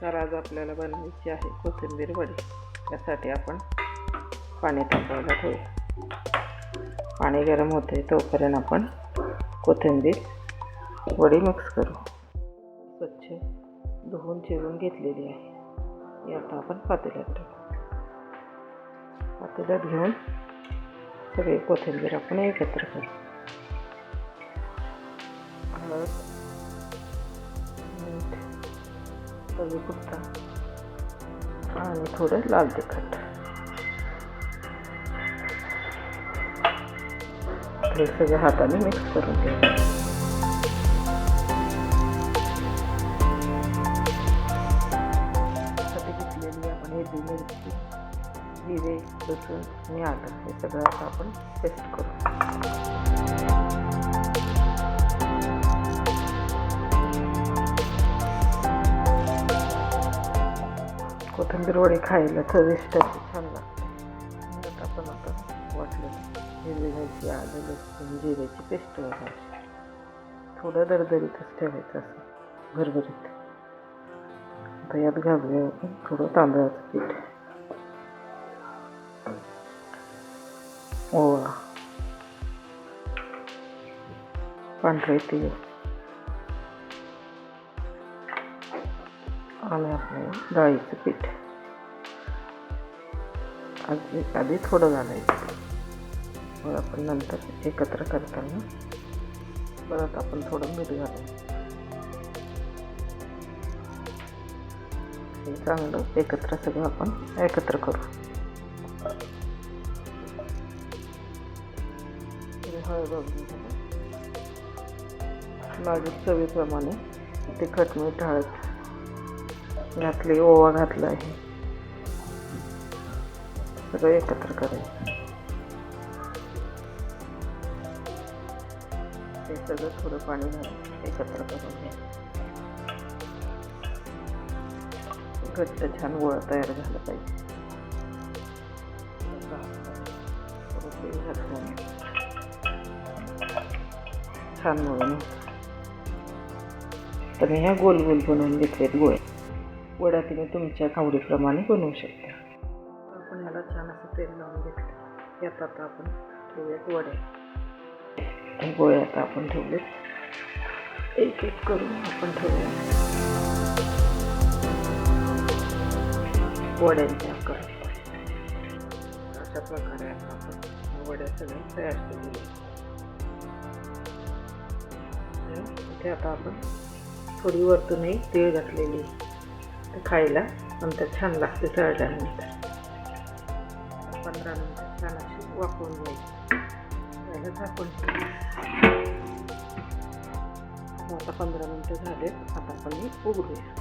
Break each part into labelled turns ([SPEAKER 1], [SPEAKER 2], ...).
[SPEAKER 1] तर आज आपल्याला बनवायची आहे कोथिंबीर वडी. त्यासाठी आपण पाणी तापवायला ठेवू. पाणी गरम होते तोपर्यंत आपण कोथिंबीर वडी मिक्स करू. स्वच्छ धुवून चिरून घेतलेली आहे. ही आता आपण पातेल्यात टाकू. पातेल्यात घेऊन सगळी कोथिंबीर आपण एकत्र करू. हळद, मीठ, चवीपुरता आणि थोडं लाल तिखट. हे सगळं हाताने मिक्स करून घ्यायचं. घेतलेली आपण हिरवी मिरची, जिरे, लसूण आणि आलं हे सगळं आता आपण पेस्ट करू. कोथिंबीर वडी खायला चविष्ट छान लागते. आपण आता वाटलं हिरवी मिरची, आलं, लसूण, जिऱ्याची पेस्ट घालायची. थोडं दरदरीतच ठेवायचं असं भरभरीत. आता यात घालूया आपण थोडं तांदळाचं पीठ, ओवा, पांढरे तीळ आणि आपलं डाळीचं पीठ. आधी थोडं घालायचं, मग आपण नंतर एकत्र करताना परत आपण थोडं मीठ घालायचं. हे चांगलं एकत्र सगळं आपण एकत्र करू. हळद नाजूक चवीप्रमाणे तिखट, मीठ, हळद घातली, ओवा घातला आहे. सगळं एकत्र करायचं. हे सगळं थोडं पाणी घालून एकत्र करून घ्या. घट्ट छान गोळा तयार झाला पाहिजे. छान मळून तर ह्या गोल गोल बनवून घेतलेत गोळे. वड्या तुम्ही तुमच्या आवडीप्रमाणे बनवू शकता. आपण ह्याला छान असं तेल लावून घेतलं. यात आता आपण ठेवूयात वड्या. गोळे आता आपण ठेवलेत. एक एक करून आपण ठेवूया वड्यांच्या आकारात. अशा प्रकारे आता आपण वड्या सगळ्या तयार केलेल्या. इथे आता आपण थोडी वरतूनही तीळ घातलेली. ते खायला नंतर छान लागते तळल्यानंतर. 15 मिनिटं छान अशी वाफवून घ्यायची. त्याला झाकून आता 15 मिनिटं झालेत. आता आपण हे उघडूया.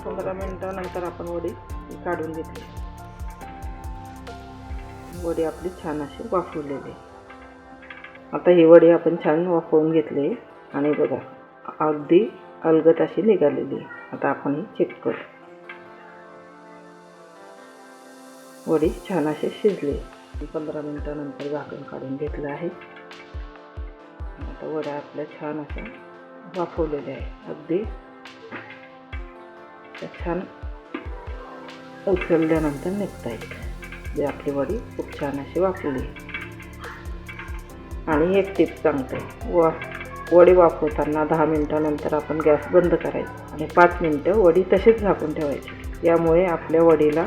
[SPEAKER 1] पंधरा मिनिटानंतर आपण वडी काढून घेतली. वडी आपली छान अशी वाफवलेली. आता ही वडी आपण छान वाफवून घेतली आणि बघा अगदी अलगद अशी निघालेली. आता आपण ही चेक करू. वडी छान अशी शिजली. 15 मिनिटानंतर झाकण काढून घेतलं आहे. आता वड्या आपल्या छान अशा वाफवलेल्या आहे. अगदी छान उचलल्यानंतर निघता येईल. जे आपली वडी खूप छान अशी वाफवली. आणि एक टिप सांगते, वडी वाफवताना 10 मिनिटानंतर आपण गॅस बंद करायचा आणि 5 मिनिटं वडी तशीच झाकून ठेवायची. यामुळे आपल्या वडीला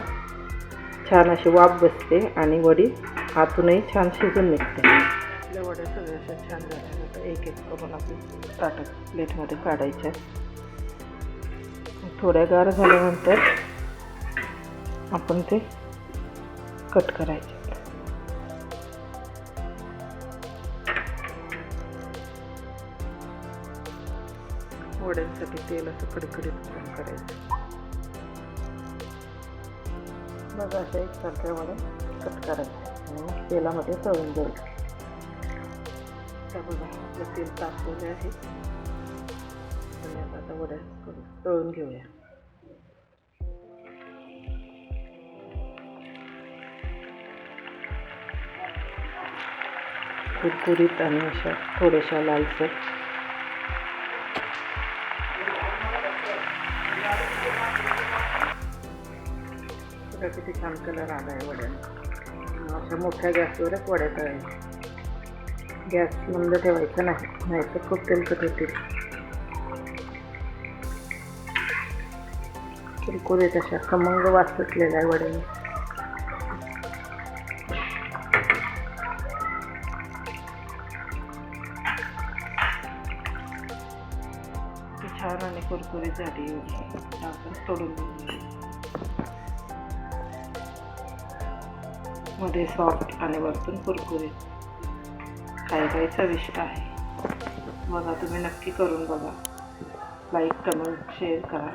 [SPEAKER 1] छान अशी वाफ बसते आणि वडी आतूनही छान शिजून निघते. आपल्या वड्या सगळ्या छान झाल्यानंतर एक एक करून आपण ताटात प्लेटमध्ये काढायच्या. थोड्या गार झाल्यानंतर आपण ते कट करायचे. वड्यांसाठी तेल असं कडकडीत गरम करायचं. बघा अशा एकसारख्या वड्या कट करायच्या आणि तेलामध्ये तळून घ्यायचं. त्या बघा आपलं तेल तापवले आहे. आणि आता वड्या तळून घेऊया. कुरकुरीत आणि अशा थोड्याशा लालसर बघा किती छान कलर आला आहे वड्यांना. अशा मोठ्या गॅसवरच वड्या तळायच्या. गॅस मंद ठेवायचा नाही, नाहीतर खूप तेलकट होतील. कुरकुरीत अशा खमंग वास सुटलेला आहे वड्यांना. छान आणि कुरकुरीत झाली आपण तोडून घेऊ. मध्ये सॉफ्ट आणि वरतून कुरकुरीत, खायला चविष्ट आहे. बघा, तुम्ही नक्की करून बघा. लाईक, कमेंट, शेअर करा.